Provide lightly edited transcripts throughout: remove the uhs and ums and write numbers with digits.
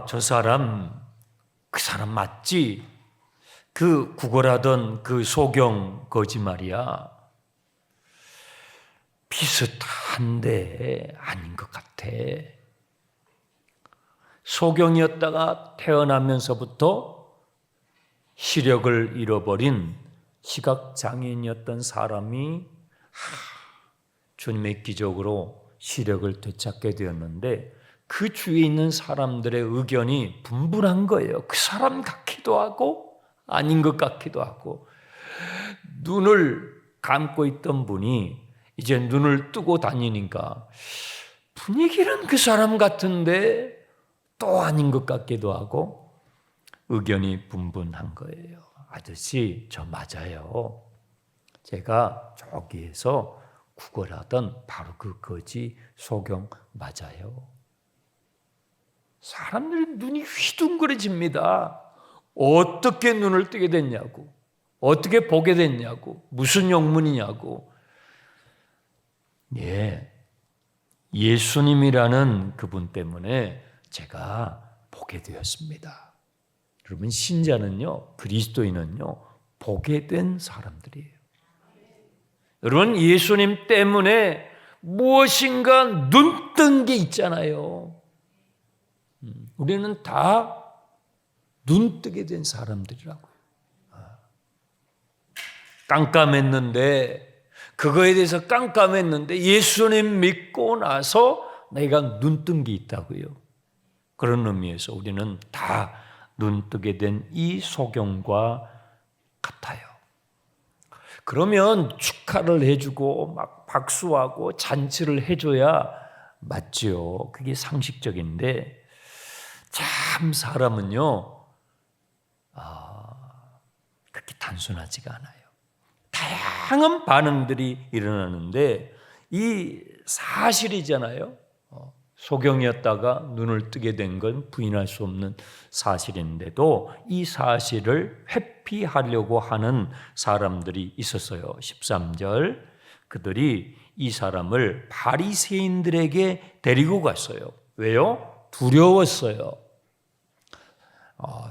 저 사람 그 사람 맞지? 그 구걸하던 그 소경 거짓말이야. 비슷한데 아닌 것 같아. 소경이었다가 태어나면서부터 시력을 잃어버린 시각장애인이었던 사람이 주님의 기적으로 시력을 되찾게 되었는데 그 주위에 있는 사람들의 의견이 분분한 거예요. 그 사람 같기도 하고 아닌 것 같기도 하고. 눈을 감고 있던 분이 이제 눈을 뜨고 다니니까 분위기는 그 사람 같은데 또 아닌 것 같기도 하고 의견이 분분한 거예요. 아저씨, 저 맞아요. 제가 저기에서 구걸하던 바로 그 거지 소경 맞아요. 사람들의 눈이 휘둥그레집니다. 어떻게 눈을 뜨게 됐냐고, 어떻게 보게 됐냐고, 무슨 영문이냐고. 예, 예수님이라는 그분 때문에 제가 보게 되었습니다. 여러분, 신자는요, 그리스도인은요, 보게 된 사람들이에요. 여러분, 예수님 때문에 무엇인가 눈뜬 게 있잖아요. 우리는 다 눈뜨게 된 사람들이라고요. 깜깜했는데, 그거에 대해서 깜깜했는데 예수님 믿고 나서 내가 눈뜬 게 있다고요. 그런 의미에서 우리는 다 눈뜨게 된 이 소경과 같아요. 그러면 축하를 해주고 막 박수하고 잔치를 해줘야 맞지요. 그게 상식적인데 참 사람은요 그렇게 단순하지가 않아요. 다양한 반응들이 일어나는데 이 사실이잖아요. 소경이었다가 눈을 뜨게 된 건 부인할 수 없는 사실인데도 이 사실을 회피하려고 하는 사람들이 있었어요. 13절 그들이 이 사람을 바리새인들에게 데리고 갔어요. 왜요? 두려웠어요.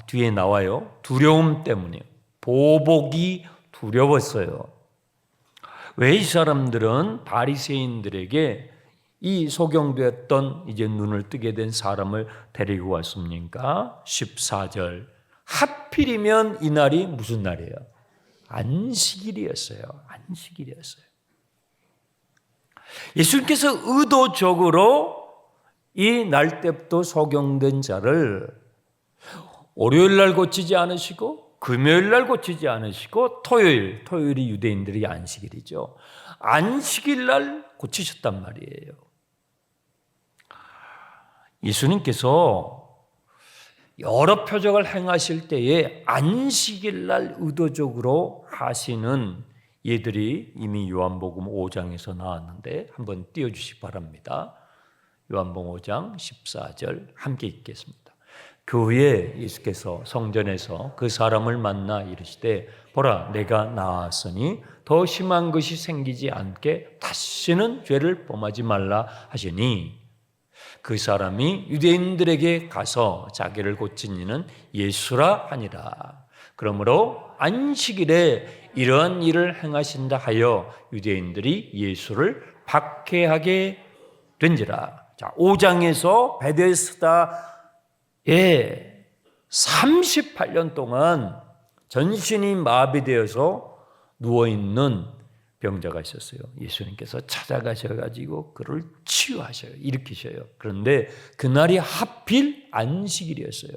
뒤에 나와요. 두려움 때문이에요. 보복이 두려웠어요. 왜 이 사람들은 바리새인들에게 이 소경되었던 이제 눈을 뜨게 된 사람을 데리고 왔습니까? 14절 하필이면 이날이 무슨 날이에요? 안식일이었어요. 안식일이었어요. 예수님께서 의도적으로 이 날 때부터 소경된 자를 월요일 날 고치지 않으시고 금요일 날 고치지 않으시고 토요일이 유대인들의 안식일이죠. 안식일 날 고치셨단 말이에요. 예수님께서 여러 표적을 행하실 때에 안식일 날 의도적으로 하시는 예들이 이미 요한복음 5장에서 나왔는데 한번 띄워주시기 바랍니다. 요한복음 5장 14절 함께 읽겠습니다. 그 후에 예수께서 성전에서 그 사람을 만나 이르시되 보라 내가 나았으니 더 심한 것이 생기지 않게 다시는 죄를 범하지 말라 하시니 그 사람이 유대인들에게 가서 자기를 고친 이는 예수라 하니라. 그러므로 안식일에 이러한 일을 행하신다 하여 유대인들이 예수를 박해하게 된지라. 자, 5장에서 베데스다에 38년 동안 전신이 마비되어서 누워있는 병자가 있었어요. 예수님께서 찾아가셔가지고 그를 치유하셔요. 일으키셔요. 그런데 그날이 하필 안식일이었어요.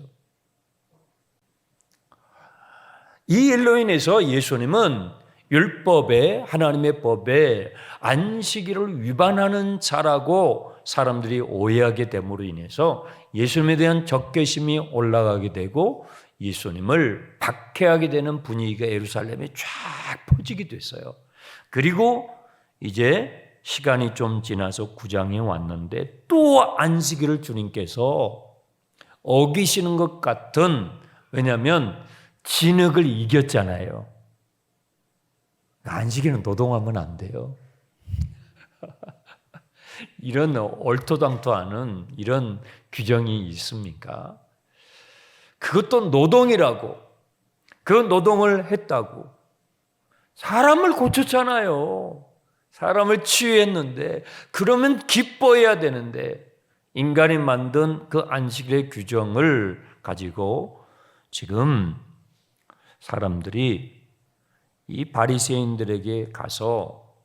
이 일로 인해서 예수님은 율법에 하나님의 법에 안식일을 위반하는 자라고 사람들이 오해하게 됨으로 인해서 예수님에 대한 적개심이 올라가게 되고 예수님을 박해하게 되는 분위기가 예루살렘에 쫙 퍼지게 됐어요. 그리고 이제 시간이 좀 지나서 9장에 왔는데 또 안식일을 주님께서 어기시는 것 같은, 왜냐하면 진흙을 이겼잖아요. 안식일은 노동하면 안 돼요. 이런 얼토당토하는 이런 규정이 있습니까? 그것도 노동이라고, 그 노동을 했다고. 사람을 고쳤잖아요. 사람을 치유했는데, 그러면 기뻐해야 되는데, 인간이 만든 그 안식일의 규정을 가지고 지금 사람들이 이 바리새인들에게 가서,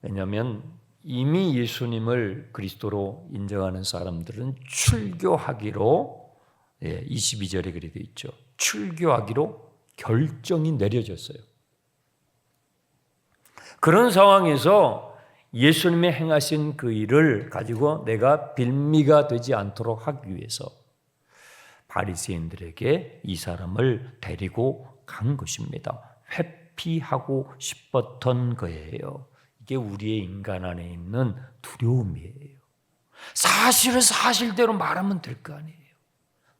왜냐하면 이미 예수님을 그리스도로 인정하는 사람들은 출교하기로, 22절에 그렇게 되어 있죠. 출교하기로 결정이 내려졌어요. 그런 상황에서 예수님이 행하신 그 일을 가지고 내가 빌미가 되지 않도록 하기 위해서 바리새인들에게 이 사람을 데리고 간 것입니다. 회피하고 싶었던 거예요. 이게 우리의 인간 안에 있는 두려움이에요. 사실을 사실대로 말하면 될 거 아니에요.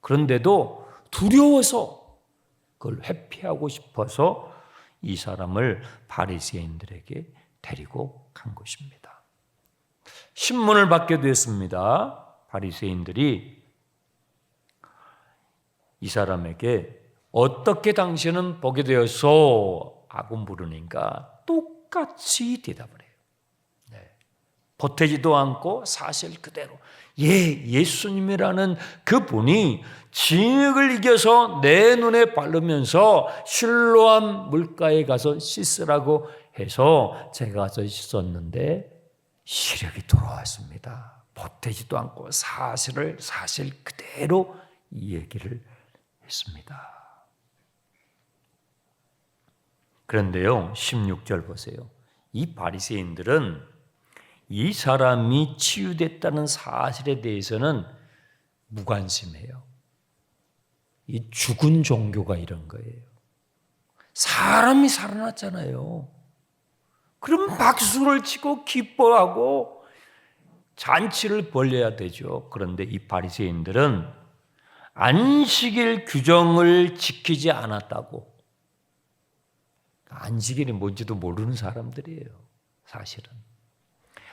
그런데도 두려워서 그걸 회피하고 싶어서 이 사람을 바리새인들에게 데리고 간 것입니다. 신문을 받게 됐습니다. 바리새인들이 이 사람에게 어떻게 당신은 보게 되었소? 하고 물으니까 똑같이 대답을 해요. 보태지도 않고 사실 그대로. 예수님이라는 그분이 진흙을 이겨서 내 눈에 바르면서 실로암 물가에 가서 씻으라고 해서 제가 가서 씻었는데 시력이 돌아왔습니다. 보태지도 않고 사실 그대로 이 얘기를 했습니다. 그런데요, 16절 보세요. 이 바리새인들은 이 사람이 치유됐다는 사실에 대해서는 무관심해요. 이 죽은 종교가 이런 거예요. 사람이 살아났잖아요. 그럼 박수를 치고 기뻐하고 잔치를 벌려야 되죠. 그런데 이 바리새인들은 안식일 규정을 지키지 않았다고. 안식일이 뭔지도 모르는 사람들이에요. 사실은.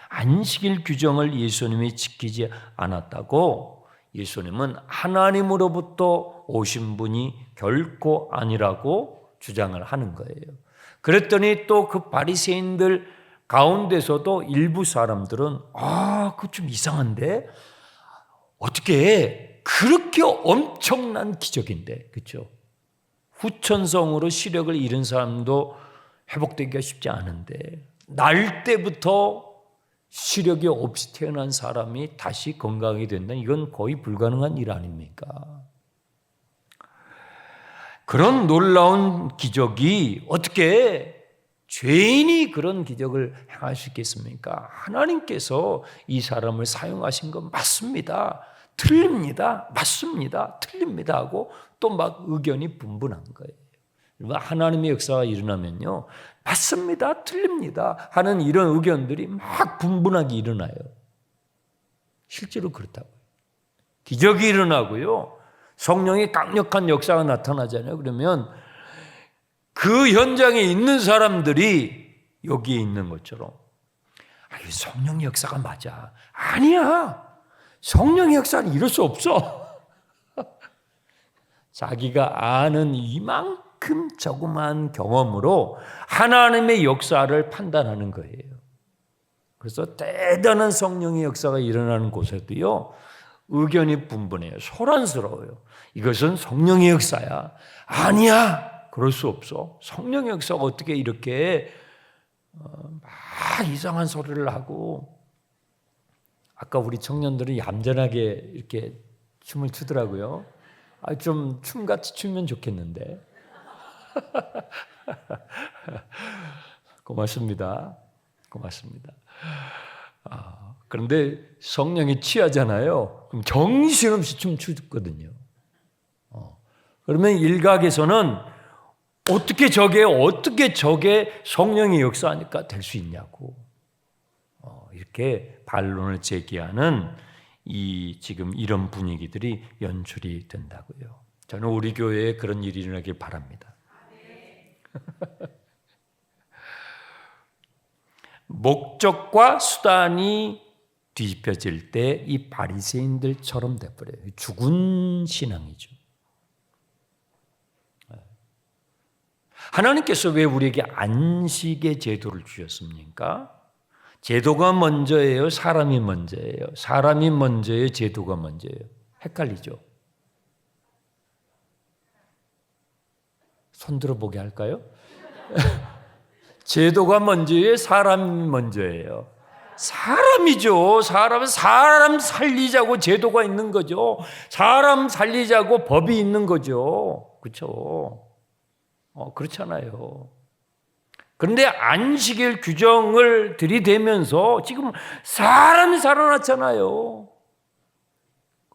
안식일 규정을 예수님이 지키지 않았다고 예수님은 하나님으로부터 오신 분이 결코 아니라고 주장을 하는 거예요. 그랬더니 또 그 바리새인들 가운데서도 일부 사람들은 그거 좀 이상한데 어떻게 그렇게 엄청난 기적인데, 그렇죠? 후천성으로 시력을 잃은 사람도 회복되기가 쉽지 않은데 날 때부터 시력이 없이 태어난 사람이 다시 건강하게 된다. 이건 거의 불가능한 일 아닙니까? 그런 놀라운 기적이 어떻게 죄인이 그런 기적을 행할 수 있겠습니까? 하나님께서 이 사람을 사용하신 건 맞습니다. 틀립니다. 맞습니다. 틀립니다. 하고 또 막 의견이 분분한 거예요. 하나님의 역사가 일어나면요, 맞습니다. 틀립니다. 하는 이런 의견들이 막 분분하게 일어나요. 실제로 그렇다고요. 기적이 일어나고요. 성령의 강력한 역사가 나타나잖아요. 그러면 그 현장에 있는 사람들이 여기에 있는 것처럼 성령의 역사가 맞아. 아니야. 성령의 역사는 이럴 수 없어. 자기가 아는 이만큼 조그만 경험으로 하나님의 역사를 판단하는 거예요. 그래서 대단한 성령의 역사가 일어나는 곳에도요, 의견이 분분해요. 소란스러워요. 이것은 성령의 역사야. 아니야. 그럴 수 없어. 성령의 역사가 어떻게 이렇게 막 이상한 소리를 하고, 아까 우리 청년들은 얌전하게 이렇게 춤을 추더라고요. 좀 춤같이 추면 좋겠는데. 고맙습니다. 그런데 성령이 취하잖아요. 그럼 정신없이 춤추거든요. 그러면 일각에서는 어떻게 저게 성령의 역사니까 될 수 있냐고. 이렇게 반론을 제기하는 지금 이런 분위기들이 연출이 된다고요. 저는 우리 교회에 그런 일이 일어나길 바랍니다. 목적과 수단이 뒤집혀질 때 이 바리새인들처럼 돼버려요. 죽은 신앙이죠. 하나님께서 왜 우리에게 안식의 제도를 주셨습니까? 제도가 먼저예요? 사람이 먼저예요? 사람이 먼저예요? 제도가 먼저예요? 헷갈리죠? 손 들어보게 할까요? 제도가 먼저예요? 사람이 먼저예요? 사람이죠. 사람 살리자고 제도가 있는 거죠. 사람 살리자고 법이 있는 거죠. 그렇죠? 그렇잖아요. 그런데 안식일 규정을 들이대면서 지금 사람이 살아났잖아요.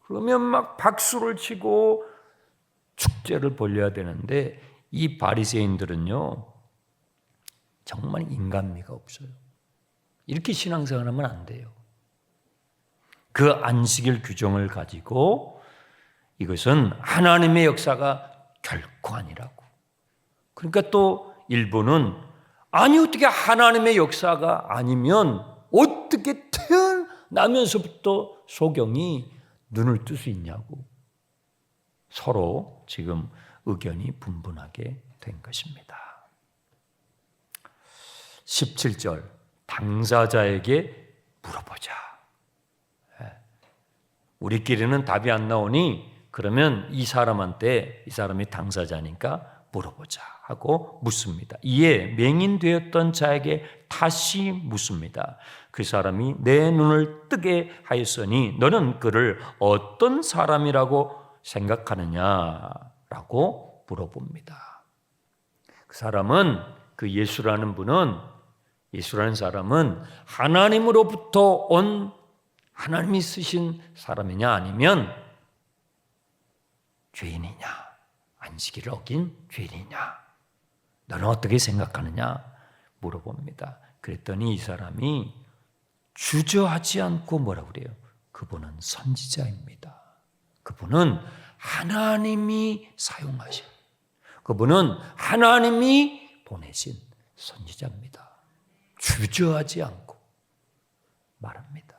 그러면 막 박수를 치고 축제를 벌려야 되는데 이 바리새인들은요 정말 인간미가 없어요. 이렇게 신앙생활하면 안 돼요. 그 안식일 규정을 가지고 이것은 하나님의 역사가 결코 아니라고. 그러니까 또 일부는 아니 어떻게 하나님의 역사가 아니면 어떻게 태어나면서부터 소경이 눈을 뜰 수 있냐고 서로 지금 의견이 분분하게 된 것입니다. 17절 당사자에게 물어보자. 우리끼리는 답이 안 나오니 그러면 이 사람한테 이 사람이 당사자니까 물어보자 하고 묻습니다. 이에 맹인되었던 자에게 다시 묻습니다. 그 사람이 내 눈을 뜨게 하였으니 너는 그를 어떤 사람이라고 생각하느냐라고 물어봅니다. 그 사람은 그 예수라는 사람은 하나님으로부터 온 하나님이 쓰신 사람이냐 아니면 죄인이냐, 안식일을 어긴 죄인이냐, 너는 어떻게 생각하느냐 물어봅니다. 그랬더니 이 사람이 주저하지 않고 뭐라고 그래요? 그분은 선지자입니다. 그분은 하나님이 사용하신, 그분은 하나님이 보내신 선지자입니다. 주저하지 않고 말합니다.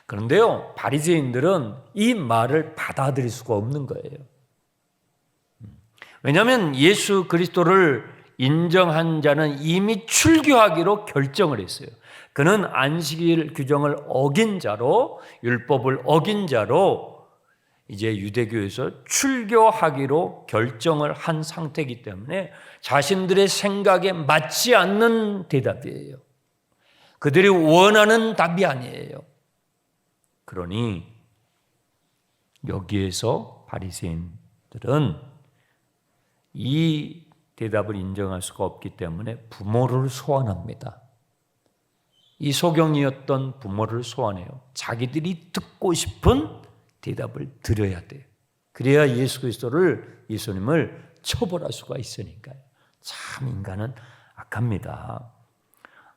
그런데요, 바리새인들은 이 말을 받아들일 수가 없는 거예요. 왜냐하면 예수 그리스도를 인정한 자는 이미 출교하기로 결정을 했어요. 그는 안식일 규정을 어긴 자로, 율법을 어긴 자로 이제 유대교에서 출교하기로 결정을 한 상태이기 때문에 자신들의 생각에 맞지 않는 대답이에요. 그들이 원하는 답이 아니에요. 그러니 여기에서 바리새인들은 이 대답을 인정할 수가 없기 때문에 부모를 소환합니다. 이 소경이었던 부모를 소환해요. 자기들이 듣고 싶은 대답을 드려야 돼요. 그래야 예수님을 처벌할 수가 있으니까요. 참 인간은 악합니다.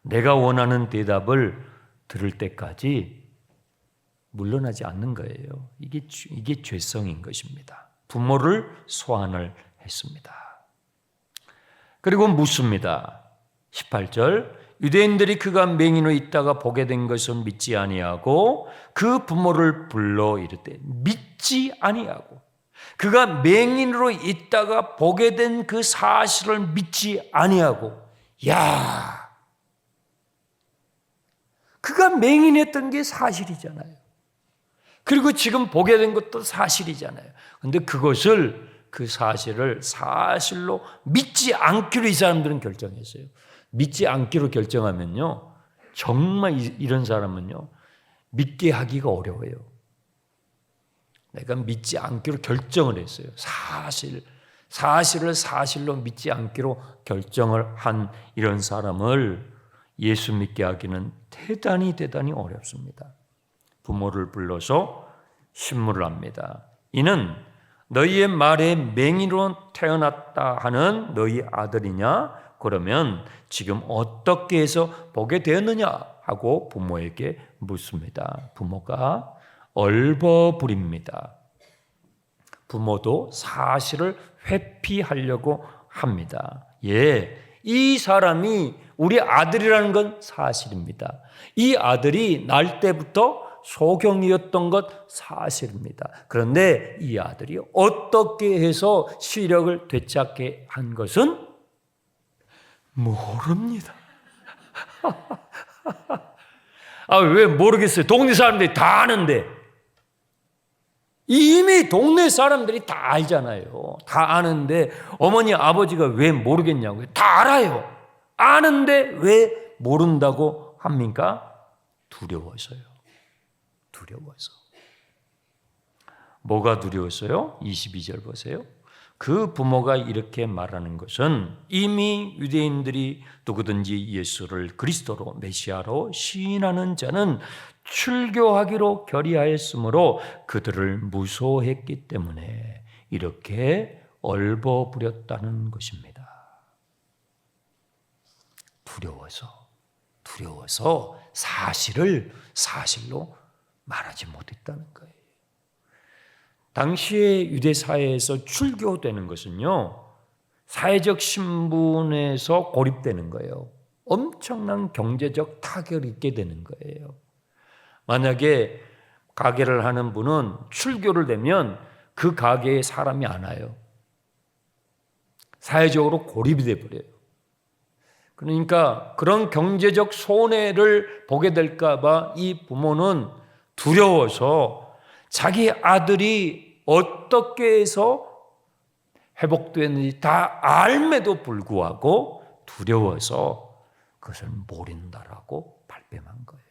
내가 원하는 대답을 들을 때까지 물러나지 않는 거예요. 이게 죄성인 것입니다. 부모를 소환을 했습니다. 그리고 묻습니다. 18절 유대인들이 그가 맹인으로 있다가 보게 된 것을 믿지 아니하고 그 부모를 불러 이르되 믿지 아니하고 그가 맹인으로 있다가 보게 된 그 사실을 믿지 아니하고 야 그가 맹인했던 게 사실이잖아요. 그리고 지금 보게 된 것도 사실이잖아요. 그런데 그 사실을 사실로 믿지 않기로 이 사람들은 결정했어요. 믿지 않기로 결정하면요, 정말 이런 사람은요, 믿게 하기가 어려워요. 내가 믿지 않기로 결정을 했어요. 사실을 사실로 믿지 않기로 결정을 한 이런 사람을 예수 믿게 하기는 대단히 어렵습니다. 부모를 불러서 신문을 합니다. 이는 너희의 말에 맹인으로 태어났다 하는 너희 아들이냐? 그러면 지금 어떻게 해서 보게 되었느냐? 하고 부모에게 묻습니다. 부모가 얼버무립니다. 부모도 사실을 회피하려고 합니다. 이 사람이 우리 아들이라는 건 사실입니다. 이 아들이 날 때부터 소경이었던 것 사실입니다. 그런데 이 아들이 어떻게 해서 시력을 되찾게 한 것은 모릅니다. 왜 모르겠어요? 동네 사람들이 다 아는데. 이미 동네 사람들이 다 알잖아요. 다 아는데 어머니 아버지가 왜 모르겠냐고요. 다 알아요. 아는데 왜 모른다고 합니까? 두려워서요. 두려워서. 뭐가 두려웠어요? 22절 보세요. 그 부모가 이렇게 말하는 것은 이미 유대인들이 누구든지 예수를 그리스도로 메시아로 시인하는 자는 출교하기로 결의하였으므로 그들을 무소했기 때문에 이렇게 얼버무렸다는 것입니다. 두려워서 사실을 사실로 말하지 못했다는 거예요. 당시의 유대 사회에서 출교되는 것은요, 사회적 신분에서 고립되는 거예요. 엄청난 경제적 타격을 입게 되는 거예요. 만약에 가게를 하는 분은 출교를 되면 그 가게에 사람이 안 와요. 사회적으로 고립이 돼버려요. 그러니까 그런 경제적 손해를 보게 될까 봐 이 부모는 두려워서 자기 아들이 어떻게 해서 회복되는지 다 알매도 불구하고 두려워서 그것을 모른다라고 발뺌한 거예요.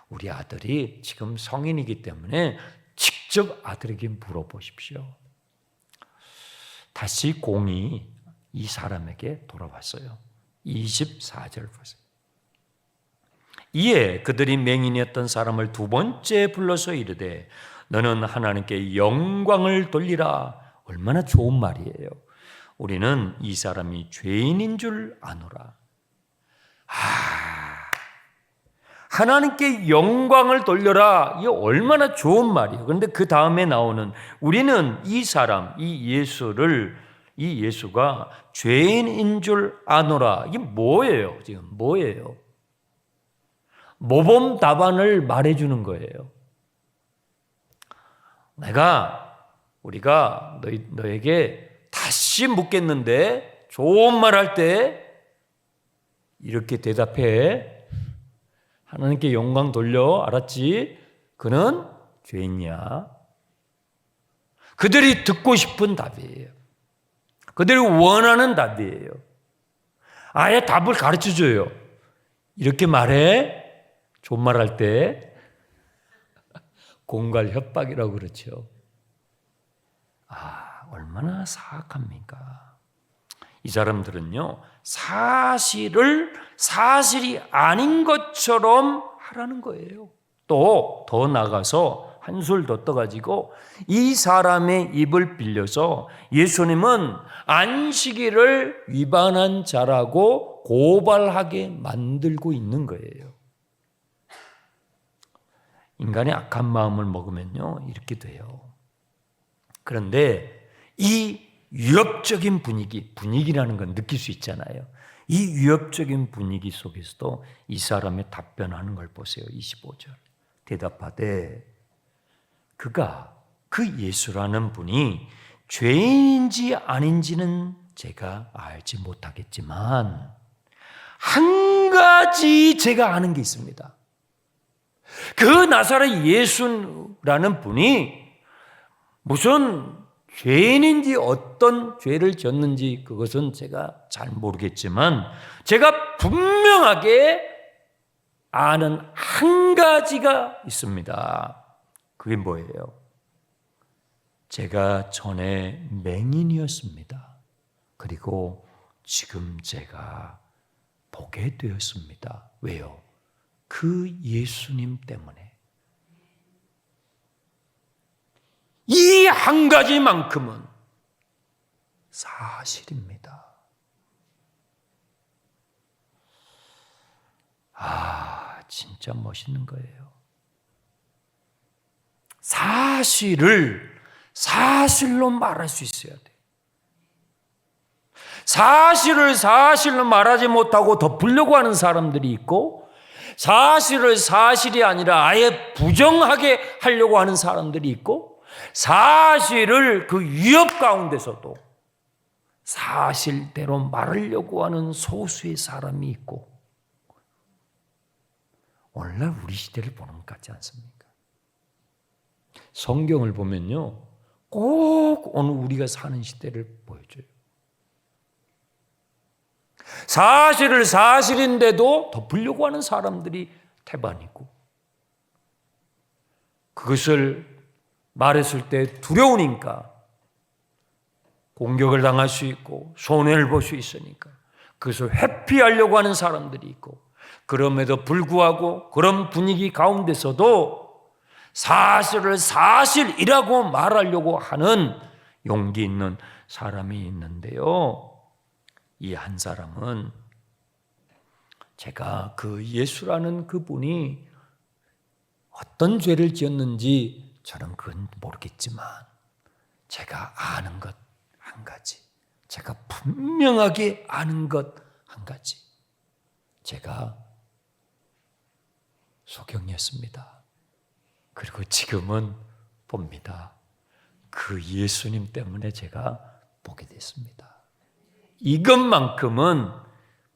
우리 아들이 지금 성인이기 때문에 직접 아들에게 물어보십시오. 다시 공이 이 사람에게 돌아왔어요. 24절 보세요. 이에 그들이 맹인이었던 사람을 두 번째 불러서 이르되 너는 하나님께 영광을 돌리라. 얼마나 좋은 말이에요. 우리는 이 사람이 죄인인 줄 아노라. 하나님께 영광을 돌려라. 이게 얼마나 좋은 말이에요. 그런데 그 다음에 나오는 우리는 이 사람, 이 예수가 죄인인 줄 아노라. 이게 뭐예요? 지금 뭐예요? 모범 답안을 말해주는 거예요. 우리가 너에게 다시 묻겠는데 좋은 말 할 때 이렇게 대답해. 하나님께 영광 돌려. 알았지? 그는 죄인이야. 그들이 듣고 싶은 답이에요. 그들이 원하는 답이에요. 아예 답을 가르쳐줘요. 이렇게 말해. 좋은 말 할 때 공갈 협박이라고 그렇죠. 얼마나 사악합니까? 이 사람들은요, 사실이 아닌 것처럼 하라는 거예요. 또 더 나가서 한술 더 떠가지고 이 사람의 입을 빌려서 예수님은 안식일을 위반한 자라고 고발하게 만들고 있는 거예요. 인간의 악한 마음을 먹으면요, 이렇게 돼요. 그런데 이 위협적인 분위기라는 건 느낄 수 있잖아요. 이 위협적인 분위기 속에서도 이 사람의 답변하는 걸 보세요. 25절. 대답하되 그가 그 예수라는 분이 죄인인지 아닌지는 제가 알지 못하겠지만 한 가지 제가 아는 게 있습니다. 그 나사렛 예수라는 분이 무슨 죄인인지 어떤 죄를 졌는지 그것은 제가 잘 모르겠지만 제가 분명하게 아는 한 가지가 있습니다. 그게 뭐예요? 제가 전에 맹인이었습니다. 그리고 지금 제가 보게 되었습니다. 왜요? 그 예수님 때문에. 이 한 가지만큼은 사실입니다. 진짜 멋있는 거예요. 사실로 말할 수 있어야 돼. 사실로 말하지 못하고 덮으려고 하는 사람들이 있고, 사실을 사실이 아니라 아예 부정하게 하려고 하는 사람들이 있고, 사실을 그 위협 가운데서도 사실대로 말하려고 하는 소수의 사람이 있고, 오늘날 우리 시대를 보는 것 같지 않습니까? 성경을 보면요, 꼭 오늘 우리가 사는 시대를 보여줘요. 사실을 사실인데도 덮으려고 하는 사람들이 태반이고, 그것을 말했을 때 두려우니까 공격을 당할 수 있고 손해를 볼 수 있으니까 그것을 회피하려고 하는 사람들이 있고, 그럼에도 불구하고 그런 분위기 가운데서도 사실을 사실이라고 말하려고 하는 용기 있는 사람이 있는데요, 이 한 사람은 제가 그 예수라는 그분이 어떤 죄를 지었는지 저는 그건 모르겠지만, 제가 아는 것 한 가지, 제가 분명하게 아는 것 한 가지, 제가 소경이었습니다. 그리고 지금은 봅니다. 그 예수님 때문에 제가 보게 됐습니다. 이것만큼은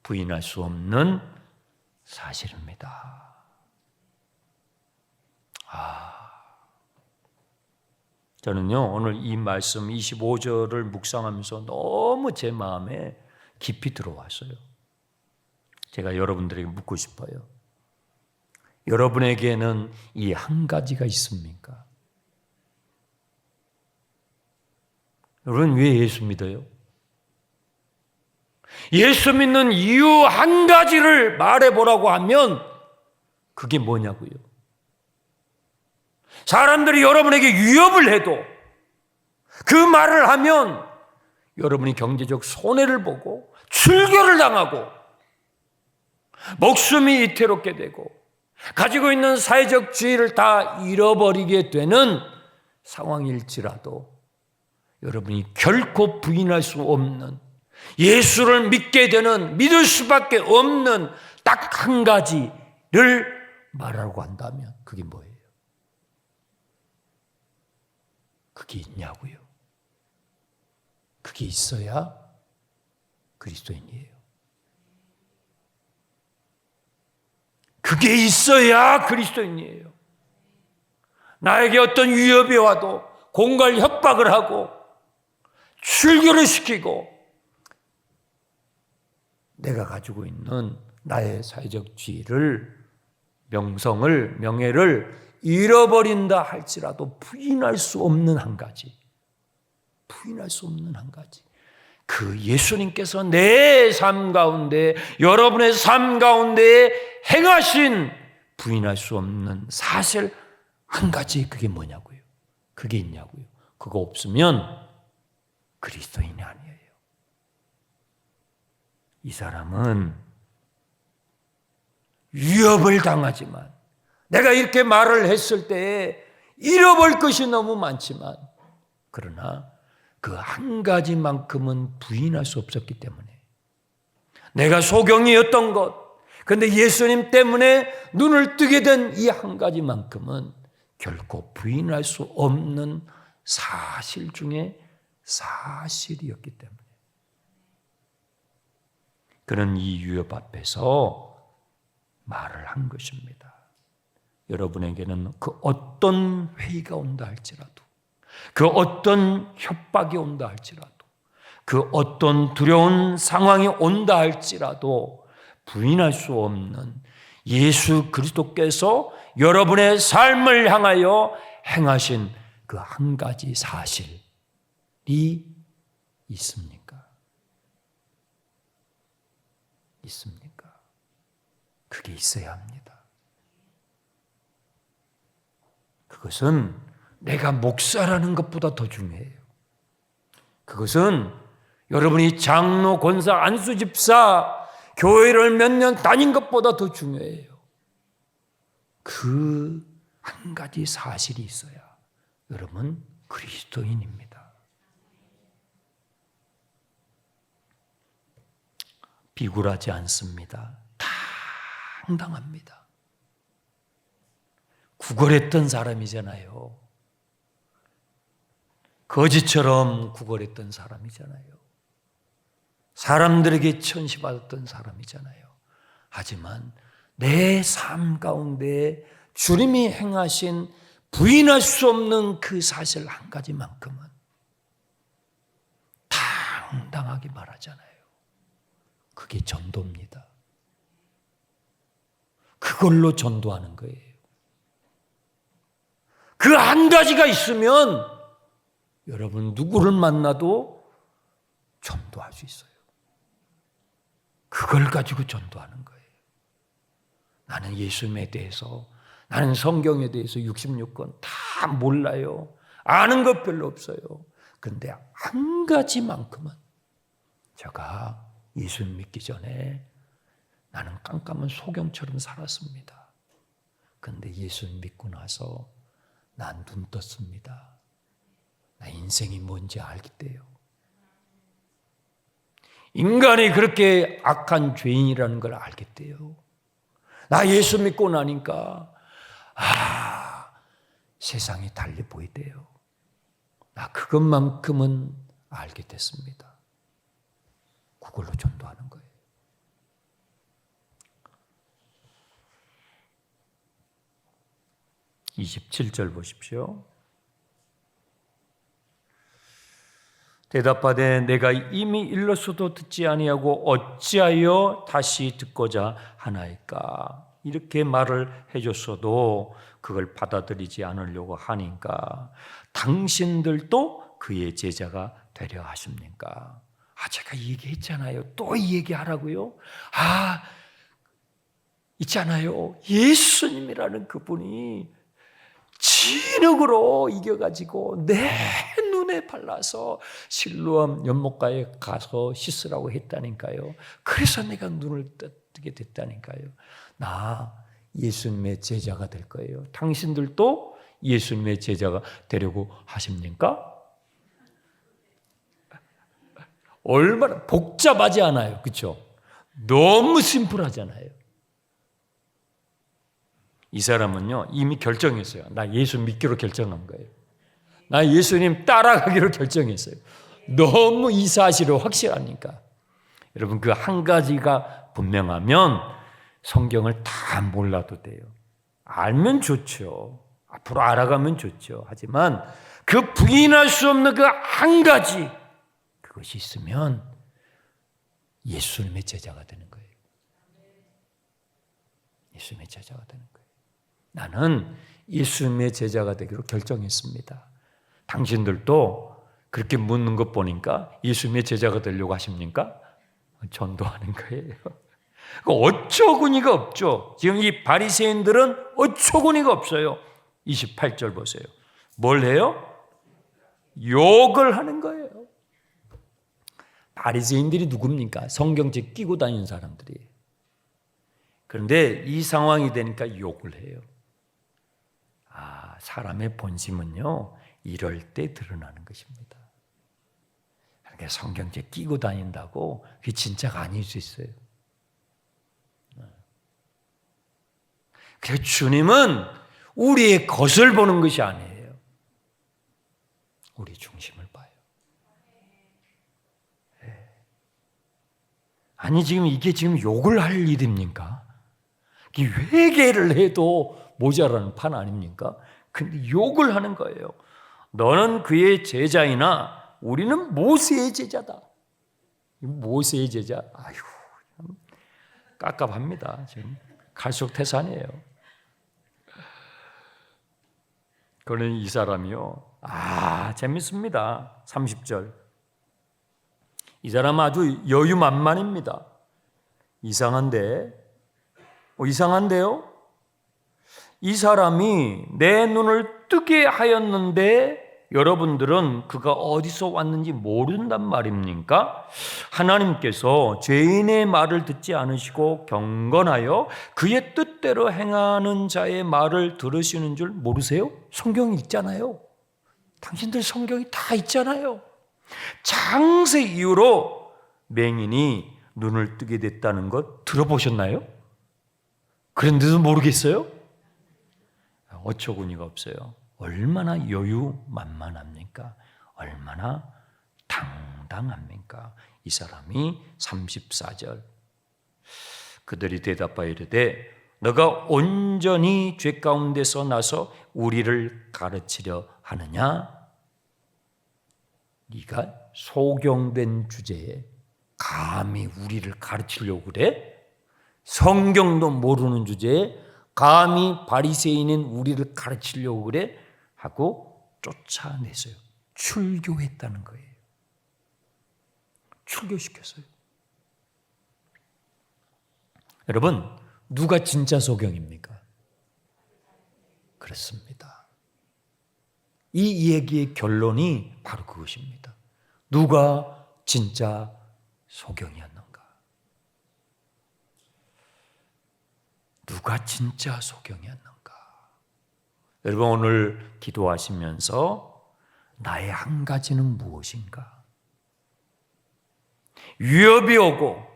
부인할 수 없는 사실입니다. 저는요, 오늘 이 말씀 25절을 묵상하면서 너무 제 마음에 깊이 들어왔어요. 제가 여러분들에게 묻고 싶어요. 여러분에게는 이 한 가지가 있습니까? 여러분 왜 예수 믿어요? 예수 믿는 이유 한 가지를 말해보라고 하면 그게 뭐냐고요? 사람들이 여러분에게 위협을 해도 그 말을 하면 여러분이 경제적 손해를 보고 출교를 당하고 목숨이 위태롭게 되고 가지고 있는 사회적 지위를 다 잃어버리게 되는 상황일지라도 여러분이 결코 부인할 수 없는, 예수를 믿게 되는, 믿을 수밖에 없는 딱 한 가지를 말하라고 한다면 그게 뭐예요? 그게 있냐고요? 그게 있어야 그리스도인이에요. 그게 있어야 그리스도인이에요. 나에게 어떤 위협이 와도 공갈 협박을 하고 출교를 시키고 내가 가지고 있는 나의 사회적 지위를, 명성을, 명예를 잃어버린다 할지라도 부인할 수 없는 한 가지, 부인할 수 없는 한 가지, 그 예수님께서 내 삶 가운데, 여러분의 삶 가운데 행하신 부인할 수 없는 사실 한 가지, 그게 뭐냐고요? 그게 있냐고요? 그거 없으면 그리스도인이 아니에요. 이 사람은 위협을 당하지만, 내가 이렇게 말을 했을 때에 잃어버릴 것이 너무 많지만, 그러나 그 한 가지만큼은 부인할 수 없었기 때문에, 내가 소경이었던 것, 그런데 예수님 때문에 눈을 뜨게 된 이 한 가지만큼은 결코 부인할 수 없는 사실 중에 사실이었기 때문에 그는 이 위협 앞에서 말을 한 것입니다. 여러분에게는 그 어떤 회의가 온다 할지라도, 그 어떤 협박이 온다 할지라도, 그 어떤 두려운 상황이 온다 할지라도 부인할 수 없는 예수 그리스도께서 여러분의 삶을 향하여 행하신 그 한 가지 사실이 있습니까? 있습니까? 그게 있어야 합니다. 그것은 내가 목사라는 것보다 더 중요해요. 그것은 여러분이 장로, 권사, 안수 집사, 교회를 몇 년 다닌 것보다 더 중요해요. 그 한 가지 사실이 있어야 여러분 그리스도인입니다. 비굴하지 않습니다. 당당합니다. 구걸했던 사람이잖아요. 거지처럼 구걸했던 사람이잖아요. 사람들에게 천시받았던 사람이잖아요. 하지만 내 삶 가운데 주님이 행하신 부인할 수 없는 그 사실 한 가지만큼은 당당하게 말하잖아요. 그게 전도입니다. 그걸로 전도하는 거예요. 그 한 가지가 있으면 여러분 누구를 만나도 전도할 수 있어요. 그걸 가지고 전도하는 거예요. 나는 예수님에 대해서, 나는 성경에 대해서 66권 다 몰라요. 아는 것 별로 없어요. 그런데 한 가지만큼은 제가 예수님 믿기 전에 나는 깜깜한 소경처럼 살았습니다. 그런데 예수님 믿고 나서 난 눈 떴습니다. 나 인생이 뭔지 알겠대요. 인간이 그렇게 악한 죄인이라는 걸 알겠대요. 나 예수 믿고 나니까 세상이 달리 보이대요. 나 그것만큼은 알게 됐습니다. 그걸로 전도하는 거예요. (27절) 보십시오. 대답하되 내가 이미 일렀어도 듣지 아니하고 어찌하여 다시 듣고자 하나이까. 이렇게 말을 해줬어도 그걸 받아들이지 않으려고 하니까 당신들도 그의 제자가 되려 하십니까? 제가 얘기했잖아요. 또 얘기하라고요? 있잖아요. 예수님이라는 그분이 진흙으로 이겨가지고 내 눈에 발라서 실로암 연못가에 가서 씻으라고 했다니까요. 그래서 내가 눈을 뜨게 됐다니까요. 나 예수님의 제자가 될 거예요. 당신들도 예수님의 제자가 되려고 하십니까? 얼마나 복잡하지 않아요. 그렇죠? 너무 심플하잖아요. 이 사람은요 이미 결정했어요. 나 예수 믿기로 결정한 거예요. 나 예수님 따라가기로 결정했어요. 너무 이 사실이 확실하니까. 여러분 그 한 가지가 분명하면 성경을 다 몰라도 돼요. 알면 좋죠. 앞으로 알아가면 좋죠. 하지만 그 부인할 수 없는 그 한 가지, 그것이 있으면 예수님의 제자가 되는 거예요. 예수님의 제자가 되는 거예요. 나는 예수님의 제자가 되기로 결정했습니다. 당신들도 그렇게 묻는 것 보니까 예수님의 제자가 되려고 하십니까? 전도하는 거예요. 어처구니가 없죠. 지금 이 바리새인들은 어처구니가 없어요. 28절 보세요. 뭘 해요? 욕을 하는 거예요. 바리새인들이 누굽니까? 성경책 끼고 다니는 사람들이에요. 그런데 이 상황이 되니까 욕을 해요. 사람의 본심은요 이럴 때 드러나는 것입니다. 그러니까 성경책 끼고 다닌다고 그게 진짜가 아닐 수 있어요. 그래서 주님은 우리의 것을 보는 것이 아니에요. 우리 중심을 봐요. 아니 지금 이게 지금 욕을 할 일입니까? 회개를 해도 모자라는 판 아닙니까? 근데 욕을 하는 거예요. 너는 그의 제자이나 우리는 모세의 제자다. 모세의 제자, 참 깝깝합니다. 지금 갈수록 태산이에요. 그러니 이 사람이요, 재밌습니다. 30절. 이 사람은 아주 여유만만입니다. 이상한데요? 이 사람이 내 눈을 뜨게 하였는데 여러분들은 그가 어디서 왔는지 모른단 말입니까? 하나님께서 죄인의 말을 듣지 않으시고 경건하여 그의 뜻대로 행하는 자의 말을 들으시는 줄 모르세요? 성경이 있잖아요. 당신들 성경이 다 있잖아요. 창세 이후로 맹인이 눈을 뜨게 됐다는 것 들어보셨나요? 그런데도 모르겠어요? 어처구니가 없어요. 얼마나 여유만만합니까? 얼마나 당당합니까? 이 사람이 34절 그들이 대답하여 이르되 너가 온전히 죄 가운데서 나서 우리를 가르치려 하느냐? 네가 소경된 주제에 감히 우리를 가르치려고 그래? 성경도 모르는 주제에 감히 바리새인인 우리를 가르치려고 그래? 하고 쫓아냈어요. 출교했다는 거예요. 출교시켰어요. 여러분, 누가 진짜 소경입니까? 그렇습니다. 이 얘기의 결론이 바로 그것입니다. 누가 진짜 소경이었는가? 누가 진짜 소경이었는가? 여러분, 오늘 기도하시면서 나의 한 가지는 무엇인가? 위협이 오고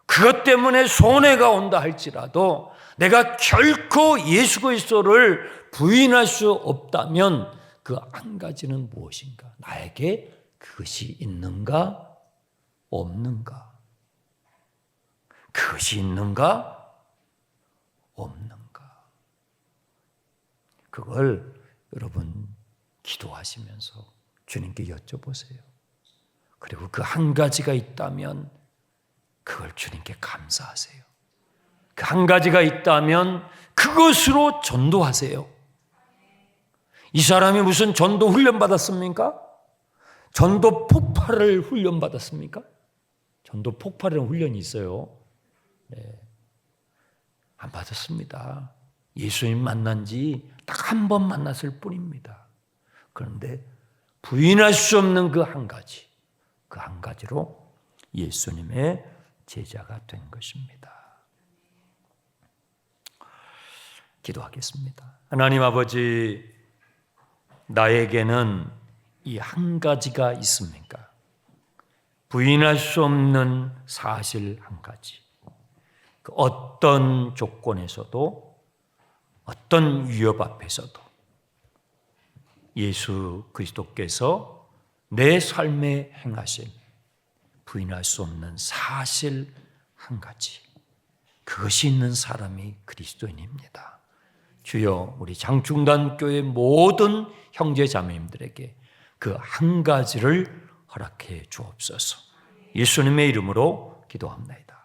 그것 때문에 손해가 온다 할지라도 내가 결코 예수 그리스도를 부인할 수 없다면 그 한 가지는 무엇인가? 나에게 그것이 있는가? 없는가? 그것이 있는가? 없는가? 그걸 여러분 기도하시면서 주님께 여쭤보세요. 그리고 그 한 가지가 있다면 그걸 주님께 감사하세요. 그 한 가지가 있다면 그것으로 전도하세요. 이 사람이 무슨 전도 훈련 받았습니까? 전도 폭발을 훈련 받았습니까? 전도 폭발이라는 훈련이 있어요. 네. 안 받았습니다. 예수님 만난 지 딱 한 번 만났을 뿐입니다. 그런데 부인할 수 없는 그 한 가지, 그 한 가지로 예수님의 제자가 된 것입니다. 기도하겠습니다. 하나님 아버지, 나에게는 이 한 가지가 있습니까? 부인할 수 없는 사실 한 가지. 어떤 조건에서도 어떤 위협 앞에서도 예수 그리스도께서 내 삶에 행하신 부인할 수 없는 사실 한 가지, 그것이 있는 사람이 그리스도인입니다. 주여, 우리 장충단교회 모든 형제 자매님들에게 그 한 가지를 허락해 주옵소서. 예수님의 이름으로 기도합니다.